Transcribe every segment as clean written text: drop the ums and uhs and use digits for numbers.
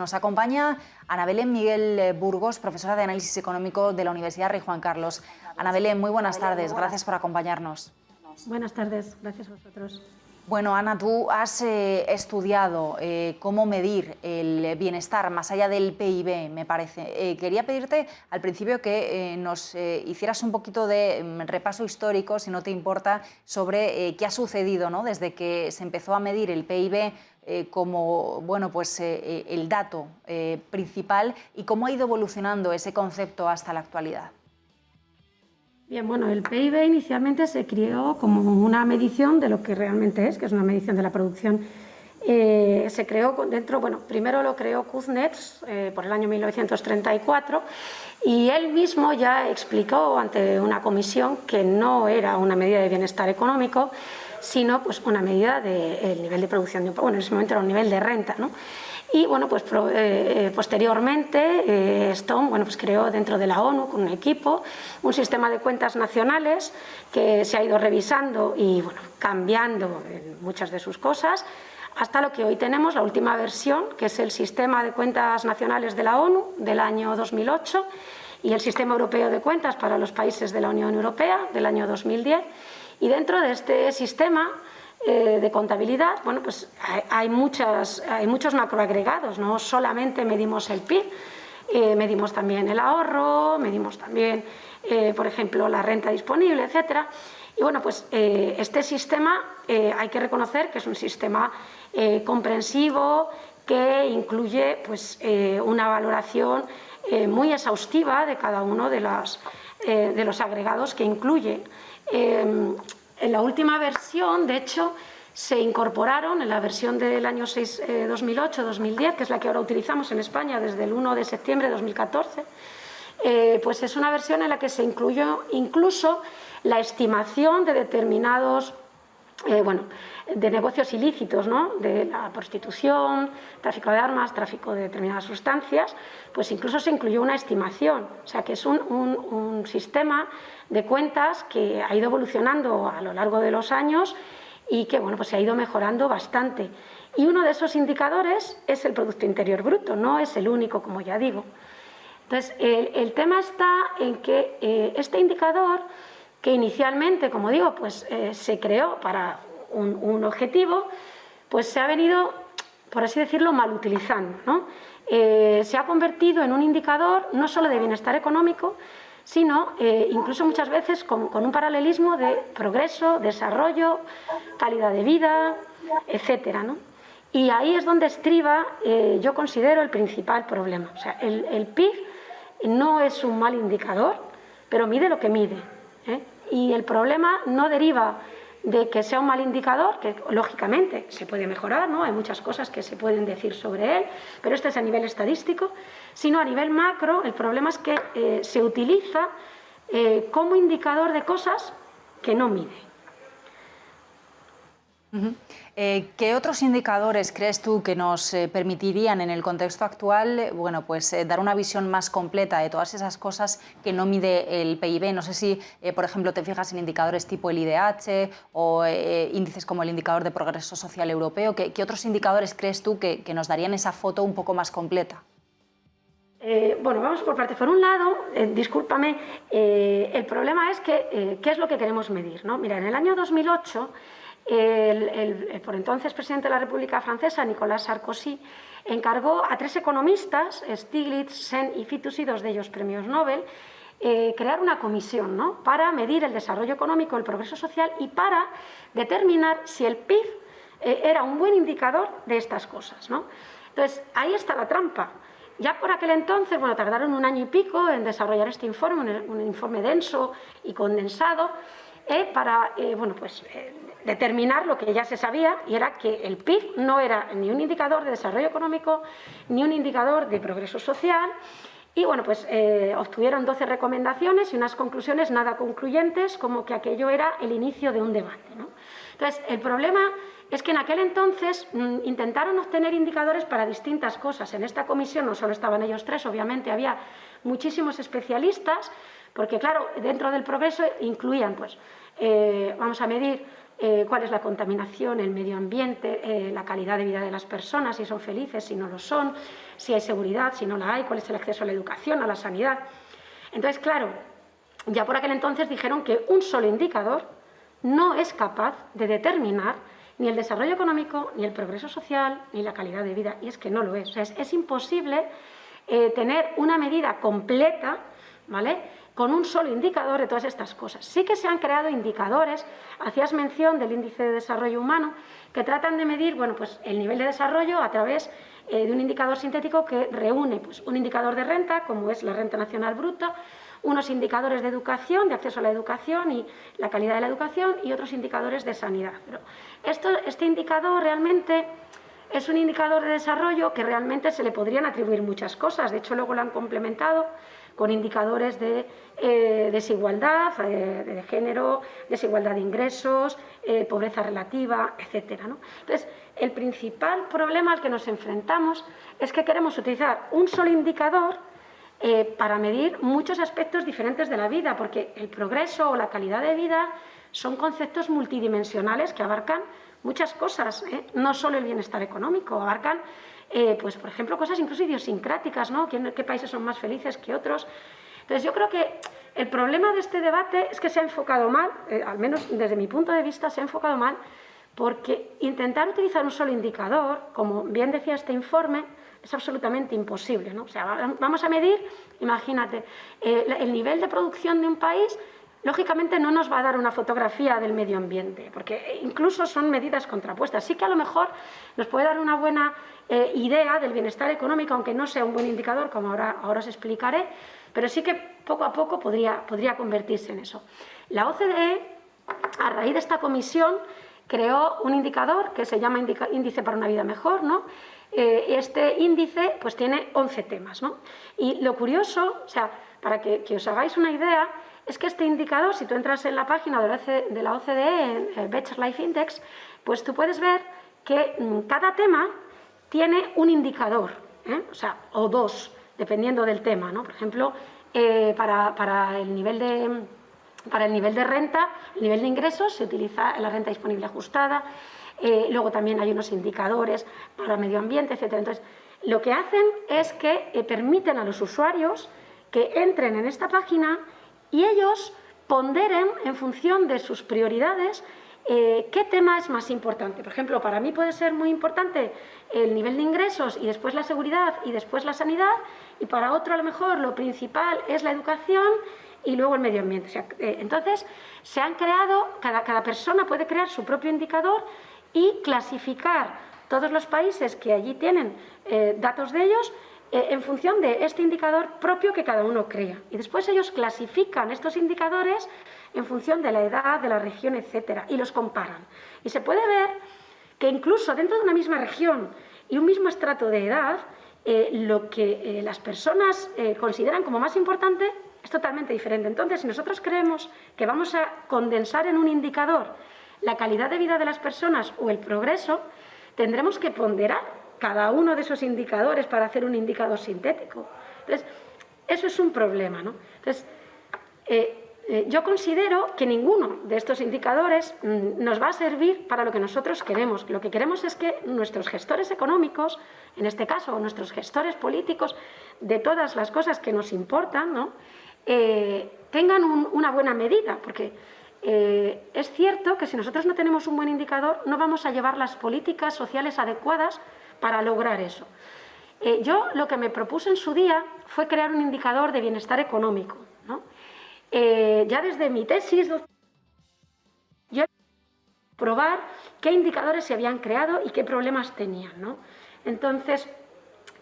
Nos acompaña Ana Belén Miguel Burgos, profesora de Análisis Económico de la Universidad Rey Juan Carlos. Ana Belén, muy buenas tardes, gracias por acompañarnos. Buenas tardes, gracias a vosotros. Bueno, Ana, tú has estudiado cómo medir el bienestar más allá del PIB, me parece. Quería pedirte al principio que nos hicieras un poquito de repaso histórico, si no te importa, sobre qué ha sucedido, ¿no?, desde que se empezó a medir el PIB como el dato principal y cómo ha ido evolucionando ese concepto hasta la actualidad. Bien, bueno, el PIB inicialmente se creó como una medición de lo que realmente es, que es una medición de la producción. Se creó dentro, bueno, primero lo creó Kuznets por el año 1934 y él mismo ya explicó ante una comisión que no era una medida de bienestar económico, sino pues una medida del nivel de producción, bueno, en ese momento era un nivel de renta, ¿no? Y bueno, pues posteriormente Stone, bueno, pues creó dentro de la ONU con un equipo un sistema de cuentas nacionales que se ha ido revisando y bueno, cambiando en muchas de sus cosas hasta lo que hoy tenemos, la última versión, que es el sistema de cuentas nacionales de la ONU del año 2008 y el sistema europeo de cuentas para los países de la Unión Europea del año 2010. Y dentro de este sistema de contabilidad, bueno, pues hay muchos macroagregados, no solamente medimos el PIB, medimos también el ahorro, medimos también, por ejemplo, la renta disponible, etcétera. Y bueno, pues este sistema hay que reconocer que es un sistema comprensivo que incluye pues una valoración muy exhaustiva de cada uno de los agregados que incluye. En la última versión, de hecho, se incorporaron en la versión del año 2008-2010, que es la que ahora utilizamos en España desde el 1 de septiembre de 2014, pues es una versión en la que se incluyó incluso la estimación de determinados de negocios ilícitos, ¿no?, de la prostitución, tráfico de armas, tráfico de determinadas sustancias, pues incluso se incluyó una estimación. O sea que es un sistema de cuentas que ha ido evolucionando a lo largo de los años y que bueno, pues se ha ido mejorando bastante. Y uno de esos indicadores es el Producto Interior Bruto, no es el único, como ya digo. Entonces, el tema está en que este indicador, que inicialmente, como digo, pues se creó para un objetivo, pues se ha venido, por así decirlo, mal utilizando, ¿no? Se ha convertido en un indicador no solo de bienestar económico, sino incluso muchas veces con un paralelismo de progreso, desarrollo, calidad de vida, etcétera, ¿no? Y ahí es donde estriba, yo considero, el principal problema. O sea, el PIB no es un mal indicador, pero mide lo que mide, ¿eh? Y el problema no deriva de que sea un mal indicador, que lógicamente se puede mejorar, ¿no? Hay muchas cosas que se pueden decir sobre él, pero esto es a nivel estadístico, sino a nivel macro. El problema es que se utiliza como indicador de cosas que no mide. ¿Qué otros indicadores crees tú que nos permitirían en el contexto actual dar una visión más completa de todas esas cosas que no mide el PIB? No sé si, por ejemplo, te fijas en indicadores tipo el IDH o índices como el indicador de progreso social europeo. ¿Qué otros indicadores crees tú que nos darían esa foto un poco más completa? Bueno, vamos por partes. Por un lado, discúlpame, el problema es que ¿qué es lo que queremos medir, ¿no? Mira, en el año 2008... El por entonces presidente de la República Francesa, Nicolas Sarkozy, encargó a 3 economistas, Stiglitz, Sen y Fitoussi, 2 de ellos premios Nobel, crear una comisión, ¿no?, para medir el desarrollo económico, el progreso social y para determinar si el PIB era un buen indicador de estas cosas, ¿no? Entonces, ahí está la trampa. Ya por aquel entonces, bueno, tardaron 1 año y pico en desarrollar este informe, un informe denso y condensado, para determinar lo que ya se sabía, y era que el PIB no era ni un indicador de desarrollo económico ni un indicador de progreso social. Y bueno, pues obtuvieron 12 recomendaciones y unas conclusiones nada concluyentes, como que aquello era el inicio de un debate, ¿no? Entonces, el problema es que en aquel entonces intentaron obtener indicadores para distintas cosas. En esta comisión no solo estaban ellos 3, obviamente había muchísimos especialistas, porque claro, dentro del progreso incluían, pues, vamos a medir cuál es la contaminación, el medio ambiente, la calidad de vida de las personas, si son felices, si no lo son, si hay seguridad, si no la hay, cuál es el acceso a la educación, a la sanidad. Entonces, claro, ya por aquel entonces dijeron que un solo indicador no es capaz de determinar ni el desarrollo económico, ni el progreso social, ni la calidad de vida. Y es que no lo es. O sea, es imposible tener una medida completa, ¿vale?, con un solo indicador de todas estas cosas. Sí que se han creado indicadores, hacías mención del índice de desarrollo humano, que tratan de medir, bueno, pues el nivel de desarrollo a través de un indicador sintético que reúne, pues, un indicador de renta, como es la renta nacional bruta, unos indicadores de educación, de acceso a la educación y la calidad de la educación, y otros indicadores de sanidad. Pero este indicador realmente es un indicador de desarrollo que realmente se le podrían atribuir muchas cosas. De hecho, luego lo han complementado con indicadores de desigualdad, de género, desigualdad de ingresos, pobreza relativa, etcétera, ¿no? Entonces, el principal problema al que nos enfrentamos es que queremos utilizar un solo indicador para medir muchos aspectos diferentes de la vida, porque el progreso o la calidad de vida son conceptos multidimensionales que abarcan muchas cosas, no solo el bienestar económico, abarcan, pues, por ejemplo, cosas incluso idiosincráticas, ¿no? ¿Qué países son más felices que otros? Entonces, yo creo que el problema de este debate es que se ha enfocado mal, al menos desde mi punto de vista se ha enfocado mal, porque intentar utilizar un solo indicador, como bien decía este informe, es absolutamente imposible, ¿no? O sea, vamos a medir, imagínate, el nivel de producción de un país, lógicamente no nos va a dar una fotografía del medio ambiente, porque incluso son medidas contrapuestas. Sí que a lo mejor nos puede dar una buena idea del bienestar económico, aunque no sea un buen indicador, como ahora os explicaré, pero sí que poco a poco podría convertirse en eso. La OCDE, a raíz de esta comisión, creó un indicador que se llama Índice para una vida mejor, ¿no? Este índice pues tiene 11 temas, ¿no? Y lo curioso, o sea, para que os hagáis una idea, es que este indicador, si tú entras en la página de la OCDE, en el Better Life Index, pues tú puedes ver que cada tema tiene un indicador, o sea, o dos, dependiendo del tema, ¿no? Por ejemplo, para el nivel de renta, el nivel de ingresos, se utiliza la renta disponible ajustada. Luego también hay unos indicadores para medio ambiente, etcétera. Entonces, lo que hacen es que permiten a los usuarios que entren en esta página y ellos ponderen en función de sus prioridades qué tema es más importante. Por ejemplo, para mí puede ser muy importante el nivel de ingresos y después la seguridad y después la sanidad, y para otro a lo mejor lo principal es la educación y luego el medio ambiente. O sea, entonces, se han creado, cada persona puede crear su propio indicador y clasificar todos los países que allí tienen datos de ellos en función de este indicador propio que cada uno crea. Y después ellos clasifican estos indicadores en función de la edad, de la región, etcétera, y los comparan. Y se puede ver que incluso dentro de una misma región y un mismo estrato de edad, lo que las personas consideran como más importante es totalmente diferente. Entonces, si nosotros creemos que vamos a condensar en un indicador la calidad de vida de las personas o el progreso, tendremos que ponderar cada uno de esos indicadores para hacer un indicador sintético. Entonces, eso es un problema, ¿no? Entonces, yo considero que ninguno de estos indicadores nos va a servir para lo que nosotros queremos. Lo que queremos es que nuestros gestores económicos, en este caso, o nuestros gestores políticos, de todas las cosas que nos importan, ¿no?, tengan una buena medida, porque es cierto que si nosotros no tenemos un buen indicador, no vamos a llevar las políticas sociales adecuadas para lograr eso. Yo lo que me propuse en su día fue crear un indicador de bienestar económico, ¿no? Ya desde mi tesis, yo probar qué indicadores se habían creado y qué problemas tenían, ¿no? Entonces,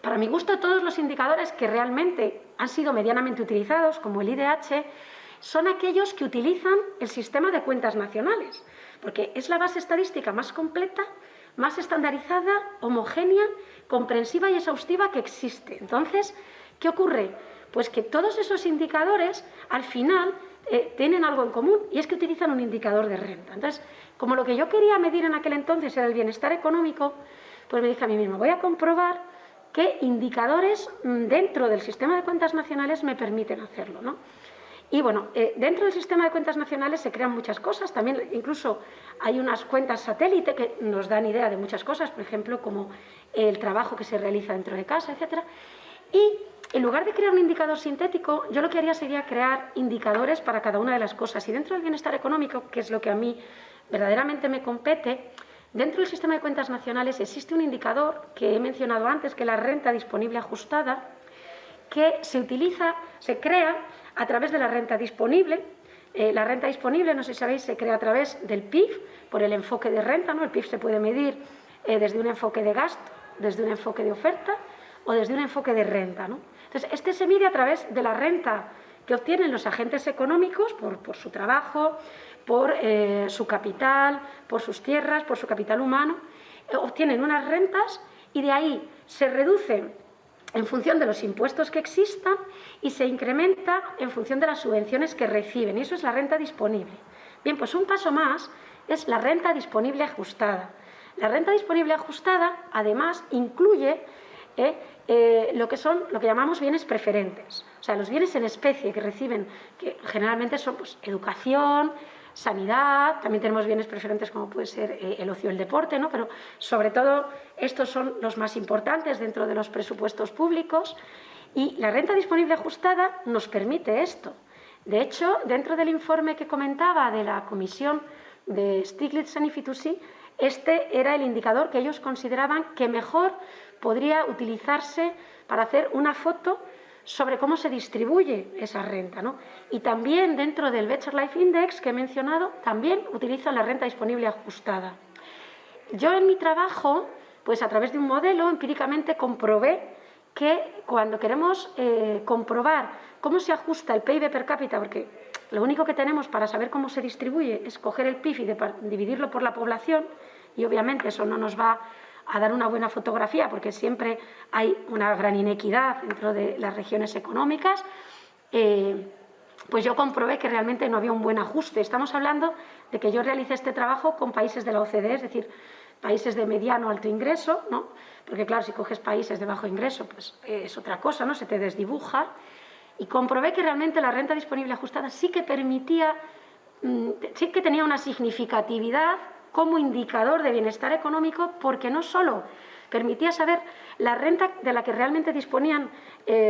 para mi gusto, todos los indicadores que realmente han sido medianamente utilizados, como el IDH, son aquellos que utilizan el sistema de cuentas nacionales, porque es la base estadística más completa, más estandarizada, homogénea, comprensiva y exhaustiva que existe. Entonces, ¿qué ocurre? Pues que todos esos indicadores, al final, tienen algo en común, y es que utilizan un indicador de renta. Entonces, como lo que yo quería medir en aquel entonces era el bienestar económico, pues me dije a mí misma, voy a comprobar qué indicadores dentro del sistema de cuentas nacionales me permiten hacerlo, ¿no? Y bueno, dentro del sistema de cuentas nacionales se crean muchas cosas, también incluso hay unas cuentas satélite que nos dan idea de muchas cosas, por ejemplo, como el trabajo que se realiza dentro de casa, etc. Y en lugar de crear un indicador sintético, yo lo que haría sería crear indicadores para cada una de las cosas. Y dentro del bienestar económico, que es lo que a mí verdaderamente me compete, dentro del sistema de cuentas nacionales existe un indicador que he mencionado antes, que es la renta disponible ajustada, que se crea a través de la renta disponible. La renta disponible, no sé si sabéis, se crea a través del PIB, por el enfoque de renta, ¿no? El PIB se puede medir desde un enfoque de gasto, desde un enfoque de oferta o desde un enfoque de renta, ¿no? Entonces, este se mide a través de la renta que obtienen los agentes económicos por su trabajo, por su capital, por sus tierras, por su capital humano. Obtienen unas rentas y de ahí se reducen en función de los impuestos que existan y se incrementa en función de las subvenciones que reciben. Y eso es la renta disponible. Bien, pues un paso más es la renta disponible ajustada. La renta disponible ajustada, además, incluye lo que llamamos bienes preferentes. O sea, los bienes en especie que reciben, que generalmente son pues, educación, sanidad, también tenemos bienes preferentes como puede ser el ocio y el deporte, ¿no? Pero sobre todo estos son los más importantes dentro de los presupuestos públicos y la renta disponible ajustada nos permite esto. De hecho, dentro del informe que comentaba de la comisión de Stiglitz y Fitoussi, este era el indicador que ellos consideraban que mejor podría utilizarse para hacer una foto sobre cómo se distribuye esa renta, ¿no? Y también dentro del Better Life Index que he mencionado, también utilizan la renta disponible ajustada. Yo en mi trabajo, pues a través de un modelo, empíricamente comprobé que cuando queremos comprobar cómo se ajusta el PIB per cápita, porque lo único que tenemos para saber cómo se distribuye es coger el PIB y dividirlo por la población, y obviamente eso no nos va a dar una buena fotografía porque siempre hay una gran inequidad dentro de las regiones económicas, pues yo comprobé que realmente no había un buen ajuste. Estamos hablando de que yo realicé este trabajo con países de la OCDE, es decir, países de mediano alto ingreso, ¿no? Porque claro, si coges países de bajo ingreso, pues es otra cosa, ¿no? Se te desdibuja. Y comprobé que realmente la renta disponible ajustada sí que permitía, sí que tenía una significatividad como indicador de bienestar económico, porque no solo permitía saber la renta de la que realmente disponían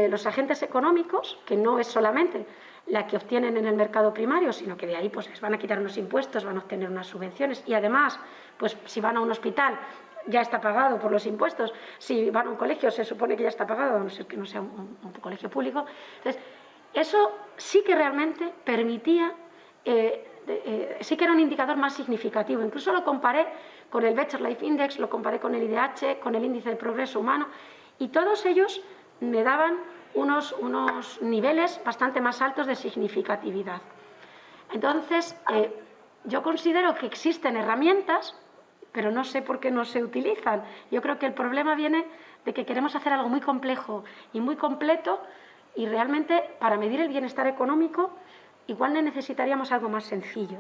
los agentes económicos, que no es solamente la que obtienen en el mercado primario, sino que de ahí pues les van a quitar unos impuestos, van a obtener unas subvenciones y además, pues si van a un hospital ya está pagado por los impuestos, si van a un colegio se supone que ya está pagado, a no ser que no sea un colegio público. Entonces, eso sí que realmente permitía sí que era un indicador más significativo. Incluso lo comparé con el Better Life Index, lo comparé con el IDH, con el Índice de Progreso Humano, y todos ellos me daban unos niveles bastante más altos de significatividad. Entonces, yo considero que existen herramientas, pero no sé por qué no se utilizan. Yo creo que el problema viene de que queremos hacer algo muy complejo y muy completo, y realmente para medir el bienestar económico igual necesitaríamos algo más sencillo.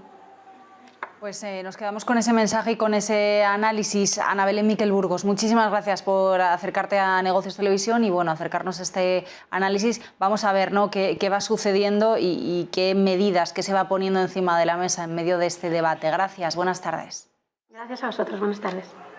Pues nos quedamos con ese mensaje y con ese análisis. Ana Belén Miquel Burgos, muchísimas gracias por acercarte a Negocios Televisión y bueno, acercarnos a este análisis. Vamos a ver, ¿no?, qué va sucediendo y qué medidas que se va poniendo encima de la mesa en medio de este debate. Gracias, buenas tardes. Gracias a vosotros, buenas tardes.